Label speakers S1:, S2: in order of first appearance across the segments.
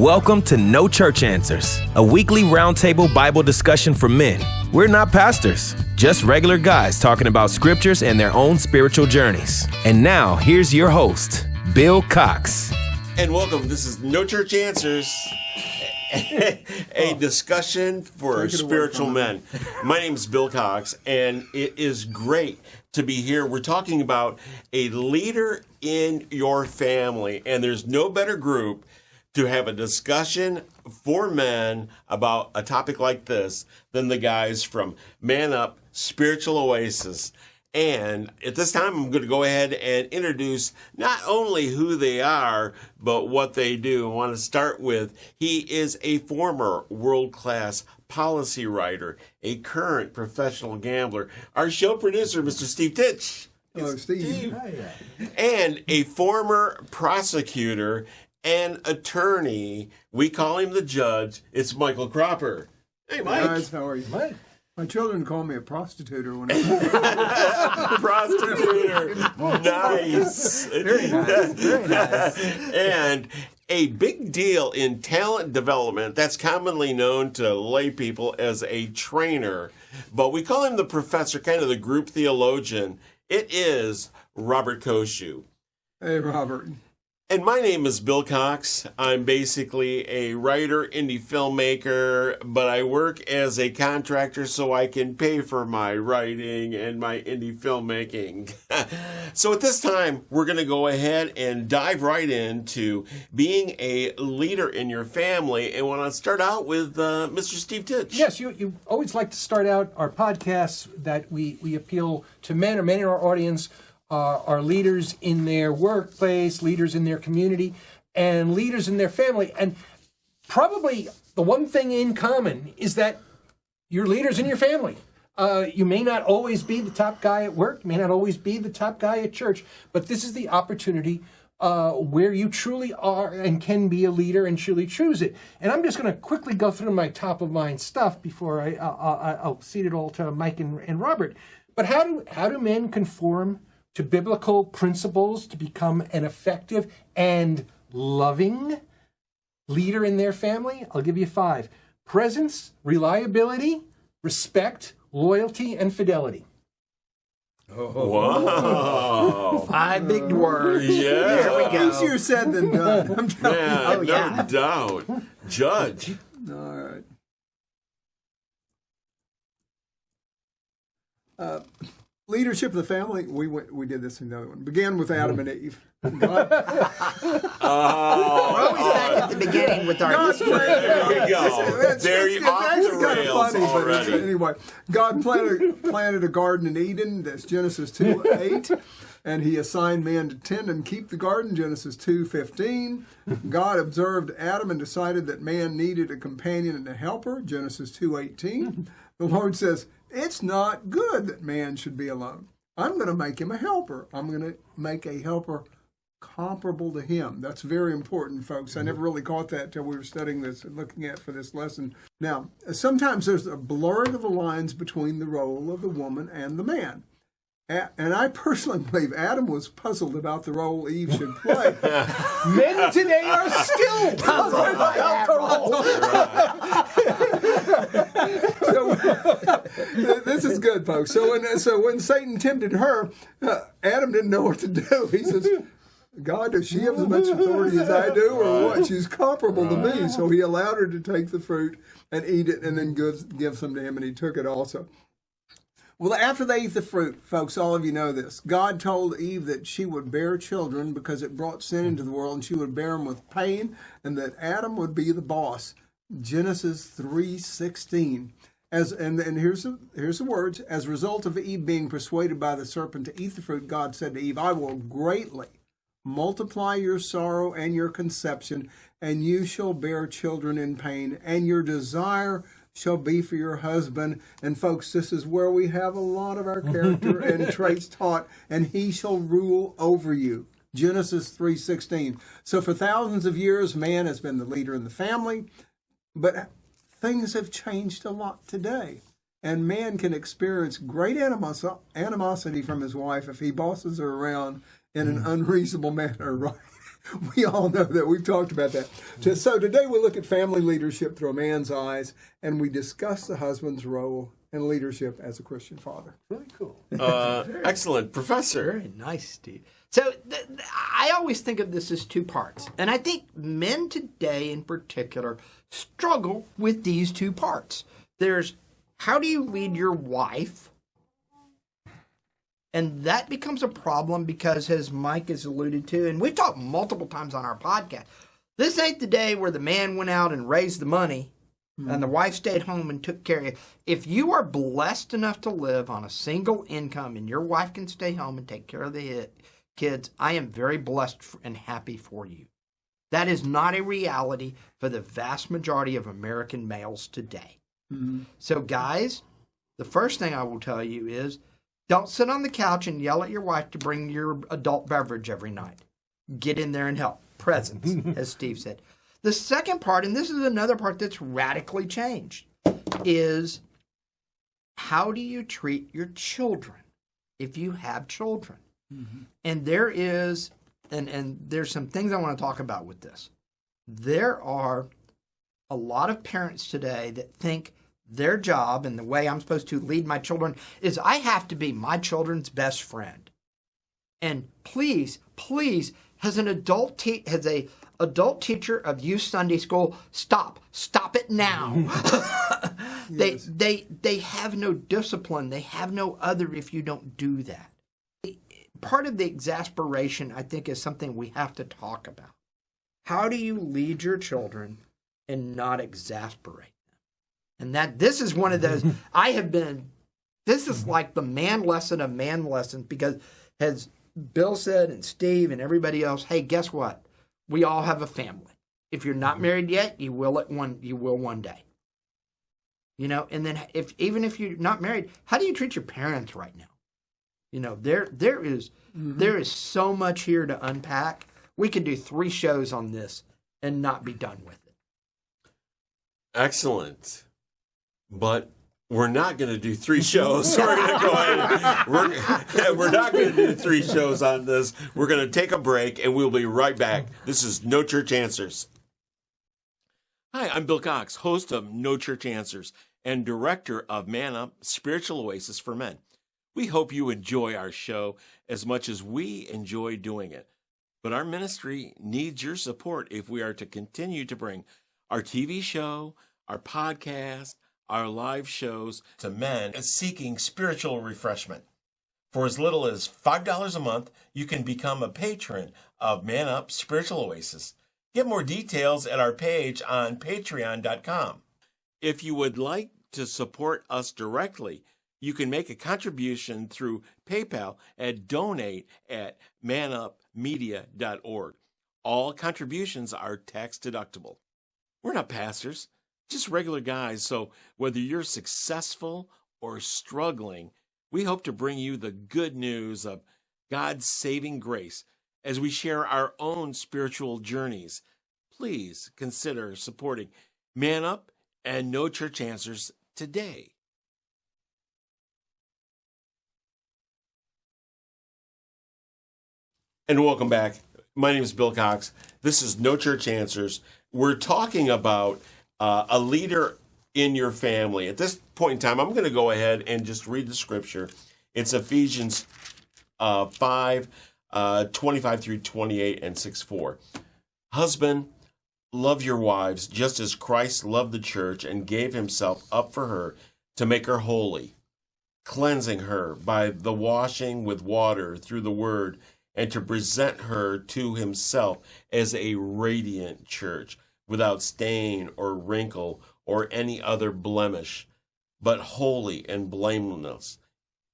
S1: Welcome to No Church Answers, a weekly roundtable Bible discussion for men. We're not pastors, just regular guys talking about scriptures and their own spiritual journeys. And now, here's your host, Bill Cox.
S2: And welcome. This is No Church Answers, a discussion for spiritual men. My name is Bill Cox, and it is great to be here. We're talking about a leader in your family, and there's no better group to have a discussion for men about a topic like this than the guys from Man Up Spiritual Oasis. And at this time, I'm going to go ahead and introduce not only who they are, but what they do. I want to start with, he is a former world-class policy writer, a current professional gambler, our show producer, Mr. Steve Titch.
S3: Hello, Steve.
S2: And a former prosecutor and attorney. We call him the judge. It's Michael Cropper. Hey, Mike.
S3: Guys, how are you?
S2: Mike.
S3: My children call me a prostituter when I
S2: prostituter. Nice.
S3: Very nice. Very nice.
S2: And a big deal in talent development that's commonly known to lay people as a trainer. But we call him the professor, kind of the group theologian. It is Robert Koshu.
S3: Hey, Robert.
S2: And my name is Bill Cox. I'm basically a writer, indie filmmaker, but I work as a contractor so I can pay for my writing and my indie filmmaking. So at this time, we're going to go ahead and dive right into being a leader in your family. And I want to start out with Mr. Steve Titch.
S4: Yes, you always like to start out our podcasts that we appeal to men or men in our audience are leaders in their workplace, leaders in their community, and leaders in their family. And probably the one thing in common is that you're leaders in your family. You may not always be the top guy at work, may not always be the top guy at church, but this is the opportunity where you truly are and can be a leader and truly choose it. And I'm just going to quickly go through my top of mind stuff before I'll cede it all to Mike and Robert. But how do men conform to biblical principles to become an effective and loving leader in their family? I'll give you 5. Presence, reliability, respect, loyalty, and fidelity.
S2: Wow.
S5: 5 big words.
S2: Yeah.
S5: There we go.
S3: Easier said than done. I'm telling you.
S2: Man,
S5: yeah.
S2: no doubt. Judge.
S3: All right. Leadership of the family, we did this in the other one. Began with Adam and Eve. God,
S5: We're always back at the beginning with our
S3: God
S5: history.
S2: There we go. There you are.
S3: It's
S2: The
S3: actually kind of
S2: rails
S3: funny, but
S2: already.
S3: anyway. God planted a garden in Eden, that's Genesis 2:8, and he assigned man to tend and keep the garden, Genesis 2:15. God observed Adam and decided that man needed a companion and a helper, Genesis 2:18. The Lord says, it's not good that man should be alone. I'm going to make him a helper. I'm going to make a helper comparable to him. That's very important, folks. I never really caught that until we were studying this and looking at for this lesson. Now, sometimes there's a blurring of the lines between the role of the woman and the man. And I personally believe Adam was puzzled about the role Eve should play.
S4: Men today are still puzzled about the role.
S3: This is good, folks. So when Satan tempted her, Adam didn't know what to do. He says, God, does she have as much authority as I do, or what? She's comparable to me. So he allowed her to take the fruit and eat it and then give some to him, and he took it also. Well, after they ate the fruit, folks, all of you know this. God told Eve that she would bear children because it brought sin into the world, and she would bear them with pain, and that Adam would be the boss. Genesis 3:16. And here's the words. As a result of Eve being persuaded by the serpent to eat the fruit, God said to Eve, I will greatly multiply your sorrow and your conception, and you shall bear children in pain, and your desire shall be for your husband. And folks, this is where we have a lot of our character and traits taught, and he shall rule over you. Genesis 3:16. So for thousands of years, man has been the leader in the family, but things have changed a lot today. And man can experience great animosity from his wife if he bosses her around in an unreasonable manner, right? We all know that. We've talked about that. So today we look at family leadership through a man's eyes, and we discuss the husband's role in leadership as a Christian father.
S4: Really cool.
S2: Excellent, Professor.
S5: Very nice, Steve. So I always think of this as two parts. And I think men today in particular struggle with these two parts. There's how do you lead your wife? And that becomes a problem because, as Mike has alluded to, and we've talked multiple times on our podcast, this ain't the day where the man went out and raised the money and the wife stayed home and took care of you. If you are blessed enough to live on a single income and your wife can stay home and take care of the kids, I am very blessed and happy for you. That is not a reality for the vast majority of American males today. Mm-hmm. So, guys, the first thing I will tell you is don't sit on the couch and yell at your wife to bring your adult beverage every night. Get in there and help. Presence, as Steve said. The second part, and this is another part that's radically changed, is how do you treat your children if you have children? Mm-hmm. And there is, and there's some things I want to talk about with this. There are a lot of parents today that think their job and the way I'm supposed to lead my children is I have to be my children's best friend. And please, as an adult teacher of youth Sunday school, stop it now. Yes. They have no discipline. They have no other if you don't do that. Part of the exasperation, I think, is something we have to talk about. How do you lead your children and not exasperate them? And this is one of those, this is like the man lesson of man lessons, because as Bill said and Steve and everybody else, hey, guess what? We all have a family. If you're not married yet, you will one day. You know, and then even if you're not married, how do you treat your parents right now? You know, there is so much here to unpack. We could do 3 shows on this and not be done with it.
S2: Excellent. But we're not going to do 3 shows. We're going to go ahead. We're not going to do 3 shows on this. We're going to take a break, and we'll be right back. This is No Church Answers. Hi, I'm Bill Cox, host of No Church Answers and director of Man Up, Spiritual Oasis for Men. We hope you enjoy our show as much as we enjoy doing it. But our ministry needs your support if we are to continue to bring our TV show, our podcast, our live shows to men seeking spiritual refreshment. For as little as $5 a month, you can become a patron of Man Up Spiritual Oasis. Get more details at our page on patreon.com. If you would like to support us directly, you can make a contribution through PayPal at donate@manupmedia.org. All contributions are tax deductible. We're not pastors, just regular guys, so whether you're successful or struggling, we hope to bring you the good news of God's saving grace as we share our own spiritual journeys. Please consider supporting Man Up and No Church Answers today. And welcome back. My name is Bill Cox. This is No Church Answers. We're talking about a leader in your family. At this point in time, I'm going to go ahead and just read the scripture. It's Ephesians 5, 25 through 28 and 6:4. Husband, love your wives just as Christ loved the church and gave himself up for her to make her holy, cleansing her by the washing with water through the word, and to present her to himself as a radiant church, without stain or wrinkle or any other blemish, but holy and blameless.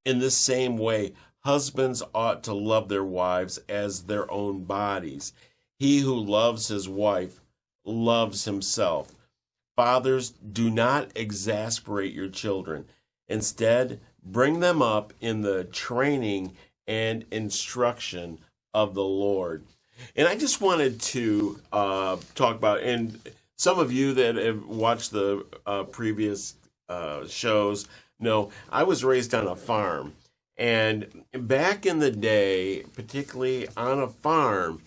S2: In the same way, husbands ought to love their wives as their own bodies. He who loves his wife loves himself. Fathers, do not exasperate your children. Instead, bring them up in the training and instruction of the Lord. And I just wanted to talk about, and some of you that have watched the previous shows know I was raised on a farm. And back in the day, particularly on a farm,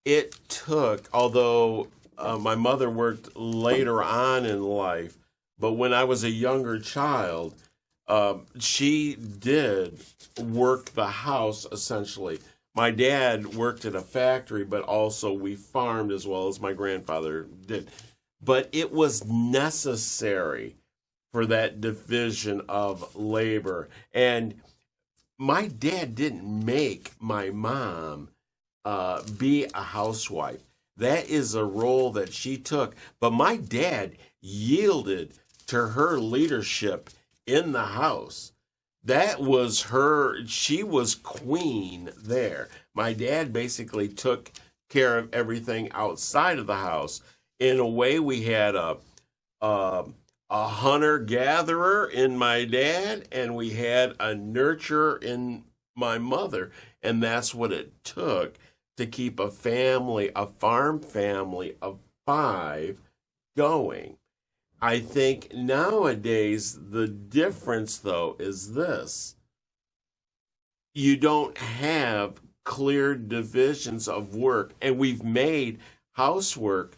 S2: it took, although my mother worked later on in life, but when I was a younger child, she did work the house essentially. My dad worked at a factory, but also we farmed as well as my grandfather did. But it was necessary for that division of labor. And my dad didn't make my mom be a housewife. That is a role that she took. But my dad yielded to her leadership in the house. That was her, she was queen there. My dad basically took care of everything outside of the house. In a way, we had a hunter-gatherer in my dad, and we had a nurturer in my mother. And that's what it took to keep a family, a farm family of 5 going. I think nowadays the difference, though, is this. You don't have clear divisions of work, and we've made housework,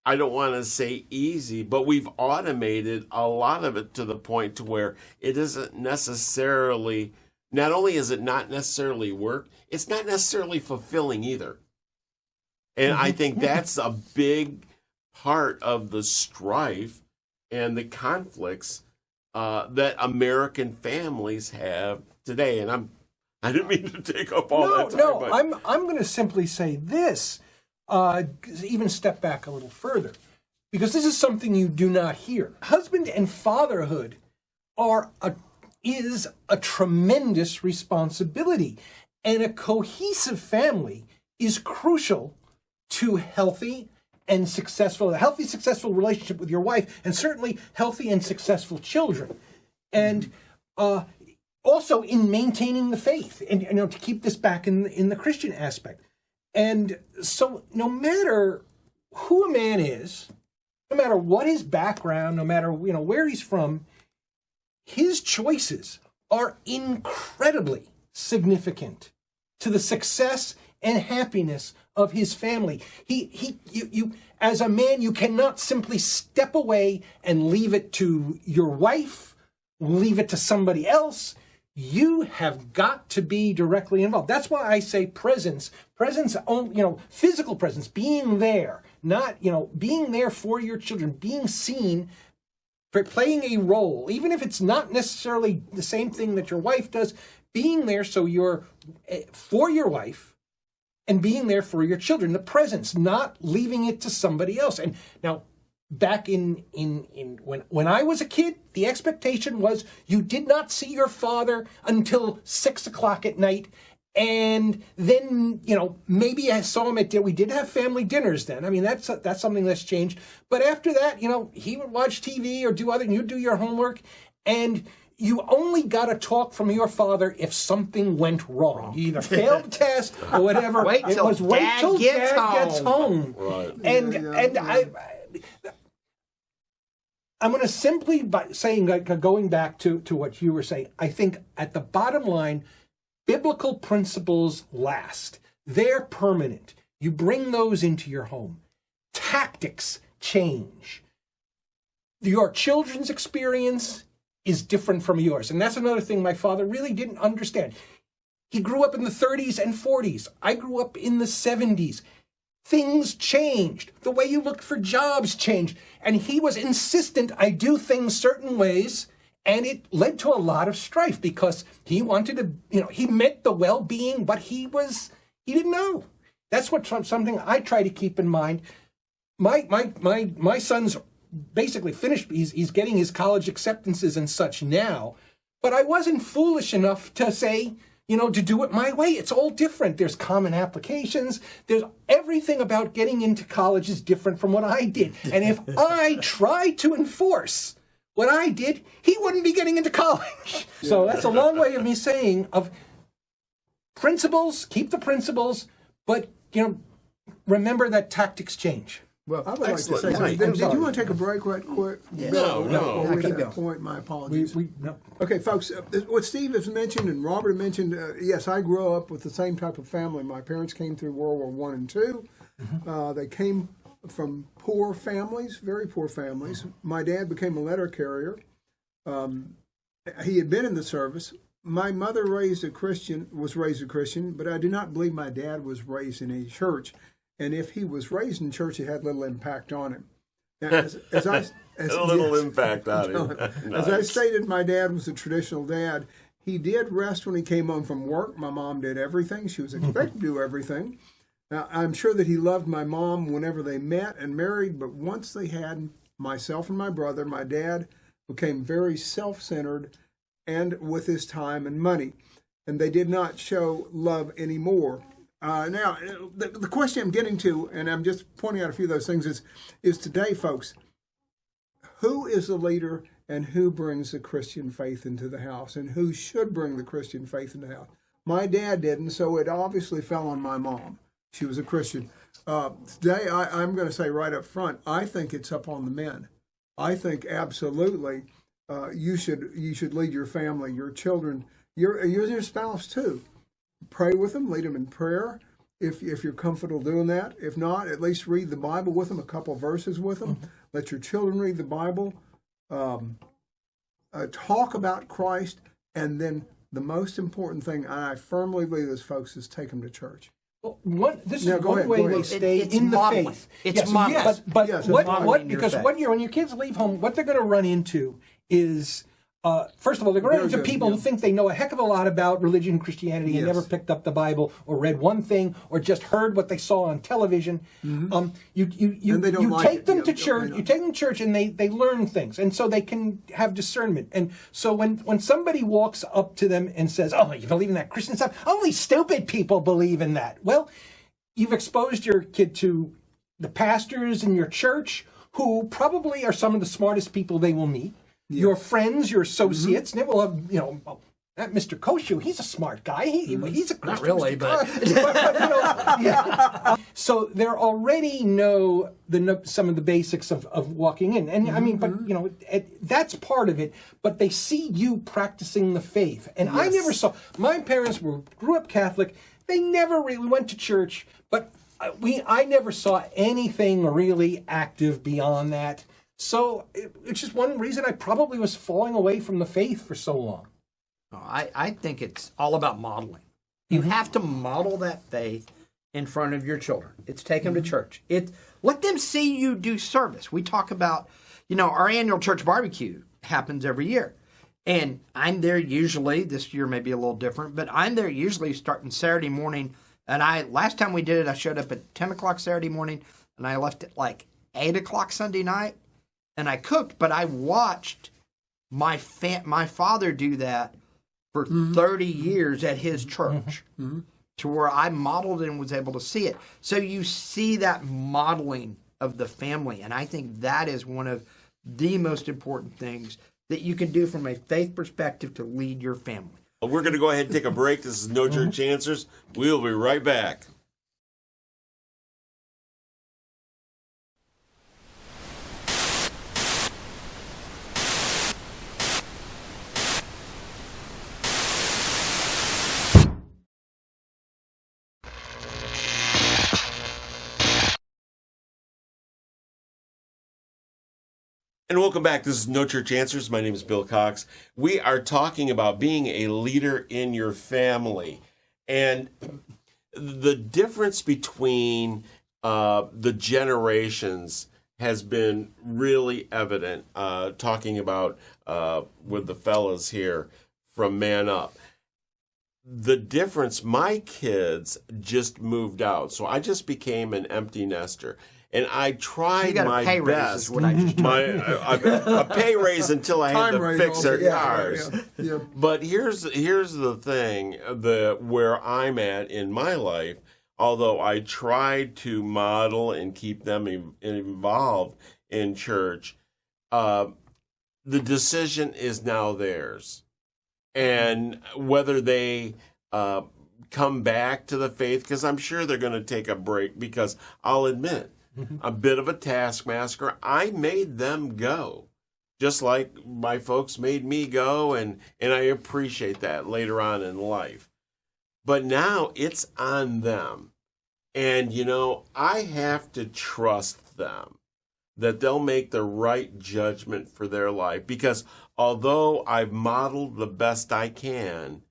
S2: I don't want to say easy, but we've automated a lot of it to the point to where it isn't necessarily, not only is it not necessarily work, it's not necessarily fulfilling either. And I think that's a big part of the strife and the conflicts that American families have today. And I didn't mean to take up all that time.
S4: No,
S2: but
S4: I'm going to simply say this, even step back a little further, because this is something you do not hear. Husband and fatherhood is a tremendous responsibility, and a cohesive family is crucial to a healthy, successful relationship with your wife, and certainly healthy and successful children. And also in maintaining the faith, and to keep this back in the Christian aspect. And so no matter who a man is, no matter what his background, no matter where he's from, his choices are incredibly significant to the success and happiness of his family. You as a man, you cannot simply step away and leave it to your wife, leave it to somebody else. You have got to be directly involved. That's why I say presence, physical presence, being there, not, being there for your children, being seen, for playing a role, even if it's not necessarily the same thing that your wife does, being there so you're for your wife and being there for your children, the presence, not leaving it to somebody else. And now, back when I was a kid, the expectation was you did not see your father until 6 o'clock at night. And then, maybe I saw him we did have family dinners then. I mean, that's something that's changed. But after that, he would watch TV or do you do your homework, and you only got to talk from your father if something went wrong. You either failed the test or whatever.
S5: Wait till Dad gets home.
S2: right.
S4: And I'm going to simply, by saying, going back to what you were saying, I think at the bottom line, biblical principles last. They're permanent. You bring those into your home. Tactics change. Your children's experience is different from yours. And that's another thing my father really didn't understand. He grew up in the 30s and 40s. I grew up in the 70s. Things changed. The way you looked for jobs changed. And he was insistent I do things certain ways. And it led to a lot of strife because he wanted to, he meant the well-being, but he didn't know. That's something I try to keep in mind. My son's basically finished. He's getting his college acceptances and such now. But I wasn't foolish enough to say, to do it my way. It's all different. There's common applications. There's everything about getting into college is different from what I did. And if I tried to enforce what I did, he wouldn't be getting into college. So that's a long way of me saying of principles, keep the principles, but, remember that tactics change.
S5: Well,
S3: I would like to
S2: Excellent.
S3: say something.
S2: Mike.
S3: Did you want to take a break right quick?
S5: Yeah.
S2: No.
S3: We're
S5: keep
S3: at that
S5: going.
S3: point. My apologies.
S4: No.
S3: Okay, folks, what Steve has mentioned and Robert mentioned, yes, I grew up with the same type of family. My parents came through World War I and II. They came from poor families, very poor families. My dad became a letter carrier. He had been in the service. My mother was raised a Christian, but I do not believe my dad was raised in a church. And if he was raised in church, it had little impact on him. Now, as
S2: impact on him.
S3: As I stated, my dad was a traditional dad. He did rest when he came home from work. My mom did everything. She was expected to do everything. Now, I'm sure that he loved my mom whenever they met and married, but once they had myself and my brother, my dad became very self-centered and with his time and money, and they did not show love anymore. Now, the question I'm getting to, and I'm just pointing out a few of those things, is today, folks, who is the leader and who brings the Christian faith into the house, and who should bring the Christian faith into the house? My dad didn't, so it obviously fell on my mom. She was a Christian. Today, I'm going to say right up front, I think it's up on the men. I think absolutely you should lead your family, your children, your spouse too. Pray with them, lead them in prayer if you're comfortable doing that. If not, at least read the Bible with them, a couple verses with them. Let your children read the Bible. Talk about Christ, and then the most important thing, and I firmly believe this, folks, is take them to church.
S4: Well, this
S3: Yeah,
S4: is
S3: go
S4: one
S3: ahead,
S4: way
S3: go ahead.
S4: they stay
S5: It's
S4: in the
S5: modeling.
S4: faith.
S5: It's
S4: yes,
S5: modeling.
S4: yes, but
S3: Yes, it's
S4: what
S5: modeling
S4: because
S5: your
S4: when
S5: faith.
S4: your kids leave home, what they're going to run into is first of all, they're going to run into
S3: Very good,
S4: people
S3: yeah.
S4: who think they know a heck of a lot about religion and Christianity and
S3: Yes.
S4: never picked up the Bible or read one thing or just heard what they saw on television.
S3: And
S4: You
S3: they don't like
S4: take
S3: it.
S4: them
S3: Yeah,
S4: to
S3: they
S4: church.
S3: don't.
S4: You take them to church, and they learn things, and so they can have discernment. And so when somebody walks up to them and says, "Oh, you believe in that Christian stuff? Only stupid people believe in that." Well, you've exposed your kid to the pastors in your church, who probably are some of the smartest people they will meet. Your friends, your associates, and they will have, that Mr. Koshu, he's a smart guy. He's a Christian.
S5: Not really, but
S4: yeah. So they already know some of the basics of walking in, and I mean, but that's part of it. But they see you practicing the faith, and I never saw. My parents grew up Catholic. They never really went to church, but I never saw anything really active beyond that. So it's just one reason I probably was falling away from the faith for so long.
S5: I think it's all about modeling. You have to model that faith in front of your children. It's take them to church. Let them see you do service. We talk about, our annual church barbecue happens every year. And I'm there usually, this year may be a little different, but I'm there usually starting Saturday morning. And last time we did it, I showed up at 10 o'clock Saturday morning, and I left at like 8 o'clock Sunday night. And I cooked, but I watched my father do that for 30 years at his church, to where I modeled and was able to see it. So you see that modeling of the family, and I think that is one of the most important things that you can do from a faith perspective to lead your family.
S2: Well, we're going to go ahead and take a break. This is No Church Answers. We'll be right back. And welcome back. This is No Church Answers. My name is Bill Cox. We are talking about being a leader in your family. And the difference between the generations has been really evident, talking about with the fellas here from Man Up. The difference, my kids just moved out, so I just became an empty nester. And I tried my
S5: pay raise
S2: best.
S5: is what I just
S2: a pay raise until I had
S3: Time
S2: to
S3: raise
S2: fix
S3: also,
S2: their cars.
S3: Yeah.
S2: But here's the thing, where I'm at in my life. Although I tried to model and keep them involved in church, the decision is now theirs, and whether they come back to the faith, because I'm sure they're going to take a break. Because I'll admit, a bit of a taskmaster. I made them go, just like my folks made me go, and I appreciate that later on in life. But now it's on them. And, I have to trust them that they'll make the right judgment for their life. Because although I've modeled the best I can,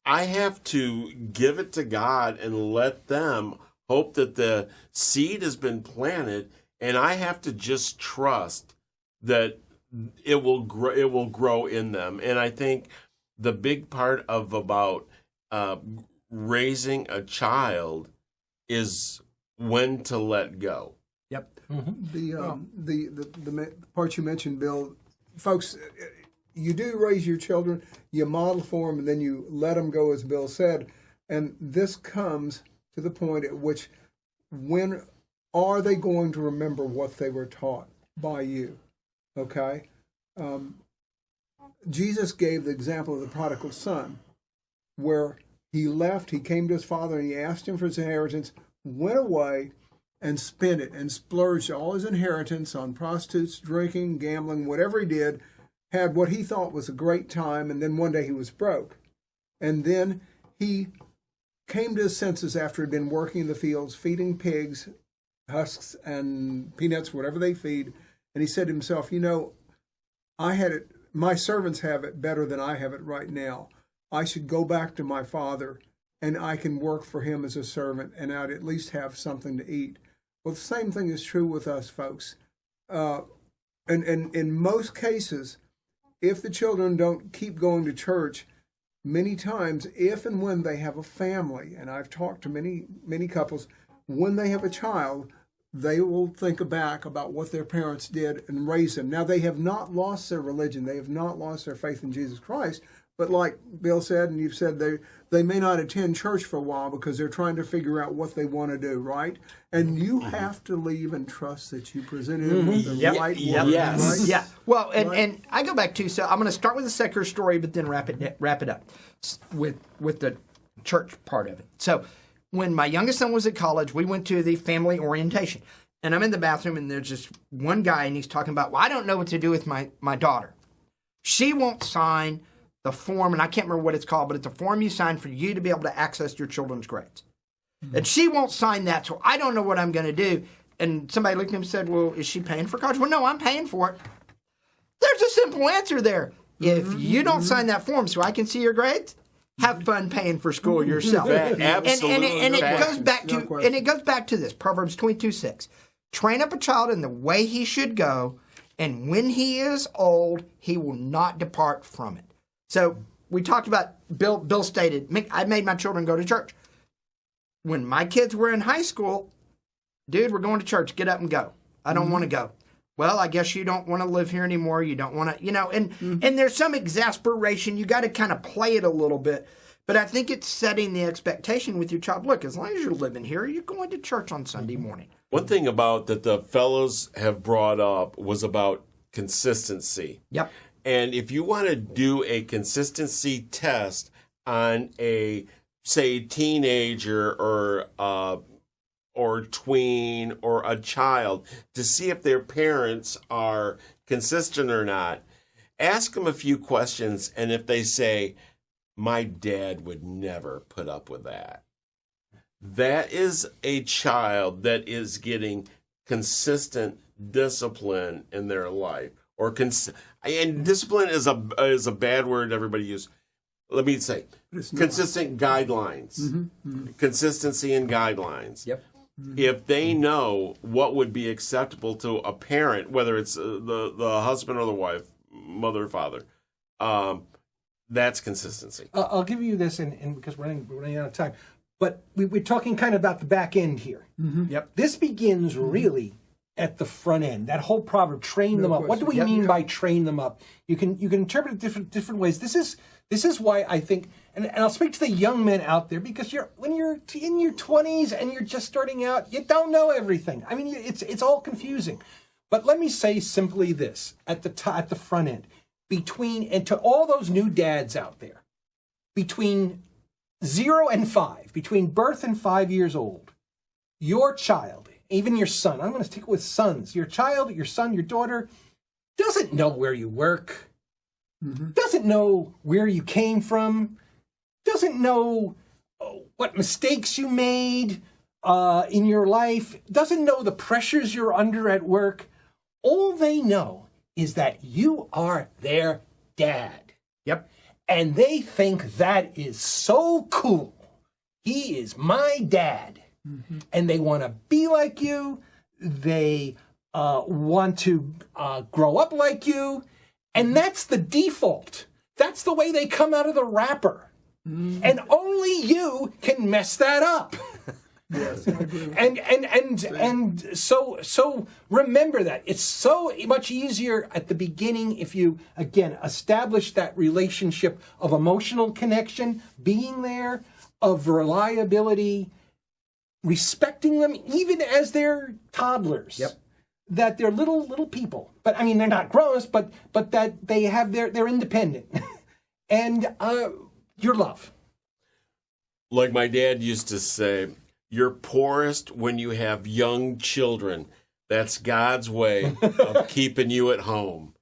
S2: I have to give it to God and let them hope that the seed has been planted, and I have to just trust that it will grow in them. And I think the big part about raising a child is when to let go.
S5: Yep.
S3: The part you mentioned, Bill, folks, you do raise your children, you model for them, and then you let them go, as Bill said. And this comes to the point at which, when are they going to remember what they were taught by you? Okay? Jesus gave the example of the prodigal son, where he left, he came to his father, and he asked him for his inheritance, went away and spent it and splurged all his inheritance on prostitutes, drinking, gambling, whatever he did, had what he thought was a great time, and then one day he was broke. And then he came to his senses after he'd been working in the fields, feeding pigs, husks and peanuts, whatever they feed, and he said to himself, I had it, my servants have it better than I have it right now. I should go back to my father, and I can work for him as a servant, and I'd at least have something to eat. Well, the same thing is true with us, folks. And in most cases, if the children don't keep going to church, many times, if and when they have a family, and I've talked to many couples, when they have a child, they will think back about what their parents did and raise them. Now, they have not lost their religion. They have not lost their faith in Jesus Christ. But like Bill said, and you've said, they may not attend church for a while because they're trying to figure out what they want to do, right? And you have to leave and trust that you presented them with the right word.
S2: Yes.
S3: Right?
S5: Yeah. Well, and I go back to, so I'm going to start with the secular story, but then wrap it up with the church part of it. So when my youngest son was at college, we went to the family orientation. And I'm in the bathroom, and there's just one guy, and he's talking about, well, I don't know what to do with my daughter. She won't sign the form, and I can't remember what it's called, but it's a form you sign for you to be able to access your children's grades. Mm-hmm. And she won't sign that, so I don't know what I'm going to do. And somebody looked at him and said, well, is she paying for college? Well, no, I'm paying for it. There's a simple answer there. If you don't sign that form so I can see your grades, have fun paying for school yourself.
S2: Absolutely.
S5: And it goes back to this, Proverbs 22:6. Train up a child in the way he should go, and when he is old, he will not depart from it. So we talked about, Bill stated, I made my children go to church. When my kids were in high school, dude, we're going to church. Get up and go. I don't want to go. Well, I guess you don't want to live here anymore. You don't want to, and there's some exasperation. You got to kind of play it a little bit. But I think it's setting the expectation with your child. Look, as long as you're living here, you're going to church on Sunday morning.
S2: One thing about that the fellows have brought up was about consistency.
S5: Yep.
S2: And if you want to do a consistency test on a, say, teenager or tween or a child to see if their parents are consistent or not, ask them a few questions, and if they say, my dad would never put up with that, that is a child that is getting consistent discipline in their life. And discipline is a bad word everybody uses. Let me say, consistent guidelines. Mm-hmm. Consistency and guidelines.
S5: Yep.
S2: If they know what would be acceptable to a parent, whether it's the husband or the wife, mother or father, that's consistency.
S4: I'll give you this, and because we're running out of time, but we're talking kind of about the back end here.
S5: Mm-hmm. Yep.
S4: This begins really at the front end. That whole proverb, train them up. What do we mean by train them up? You can interpret it different ways. This is why I think, and I'll speak to the young men out there, because when you're in your 20s and you're just starting out, you don't know everything. I mean, it's all confusing. But let me say simply this at the front end, and to all those new dads out there, between 0 and 5, between birth and 5 years old, your child even your son, I'm going to stick with sons, your child, your son, your daughter, doesn't know where you work, doesn't know where you came from, doesn't know what mistakes you made in your life, doesn't know the pressures you're under at work. All they know is that you are their dad.
S5: Yep.
S4: And they think that is so cool. He is my dad. And they want to be like you. They want to grow up like you. And that's the default. That's the way they come out of the wrapper. And only you can mess that up.
S3: Yes, I agree.
S4: And so remember that. It's so much easier at the beginning if you, again, establish that relationship of emotional connection, being there, of reliability, respecting them even as they're toddlers.
S5: Yep.
S4: That they're little people. But I mean, they're not grown, but that they have they're independent. And your love.
S2: Like my dad used to say, you're poorest when you have young children. That's God's way of keeping you at home.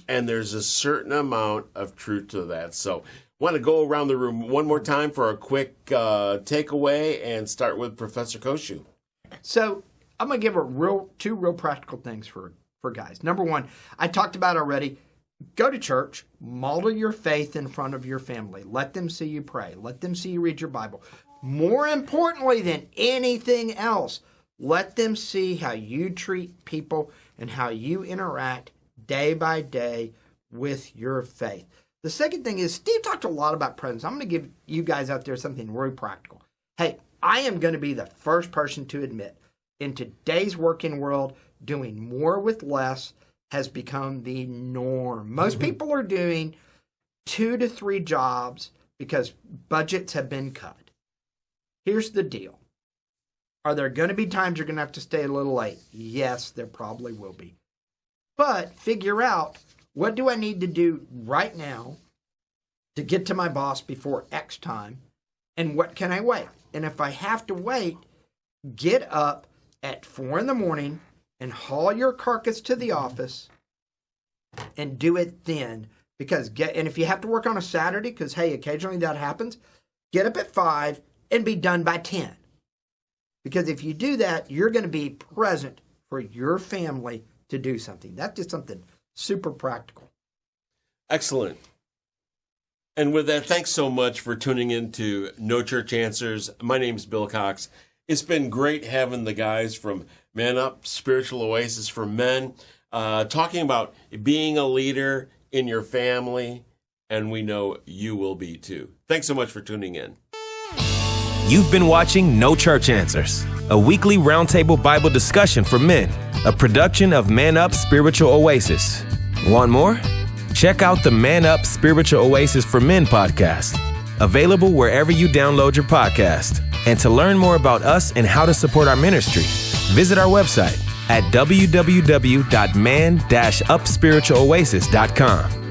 S2: And there's a certain amount of truth to that. So I want to go around the room one more time for a quick takeaway and start with Professor Koshu.
S5: So I'm going to give two real practical things for guys. Number one, I talked about already. Go to church, model your faith in front of your family. Let them see you pray. Let them see you read your Bible. More importantly than anything else, let them see how you treat people and how you interact day by day with your faith. The second thing is, Steve talked a lot about presence. I'm going to give you guys out there something very practical. Hey, I am going to be the first person to admit, in today's working world, doing more with less has become the norm. Most people are doing 2 to 3 jobs because budgets have been cut. Here's the deal. Are there going to be times you're going to have to stay a little late? Yes, there probably will be. But figure out, what do I need to do right now to get to my boss before X time? And what can I wait? And if I have to wait, get up at 4 a.m. and haul your carcass to the office and do it then. And if you have to work on a Saturday, because, hey, occasionally that happens, get up at 5 and be done by 10. Because if you do that, you're going to be present for your family to do something. That's just something super practical.
S2: Excellent. And with that, thanks so much for tuning in to No Church Answers. My name's Bill Cox. It's been great having the guys from Man Up, Spiritual Oasis for Men, talking about being a leader in your family, and we know you will be too. Thanks so much for tuning in.
S1: You've been watching No Church Answers, a weekly roundtable Bible discussion for men, a production of Man Up Spiritual Oasis. Want more? Check out the Man Up Spiritual Oasis for Men podcast, available wherever you download your podcast. And to learn more about us and how to support our ministry, visit our website at www.man-upspiritualoasis.com.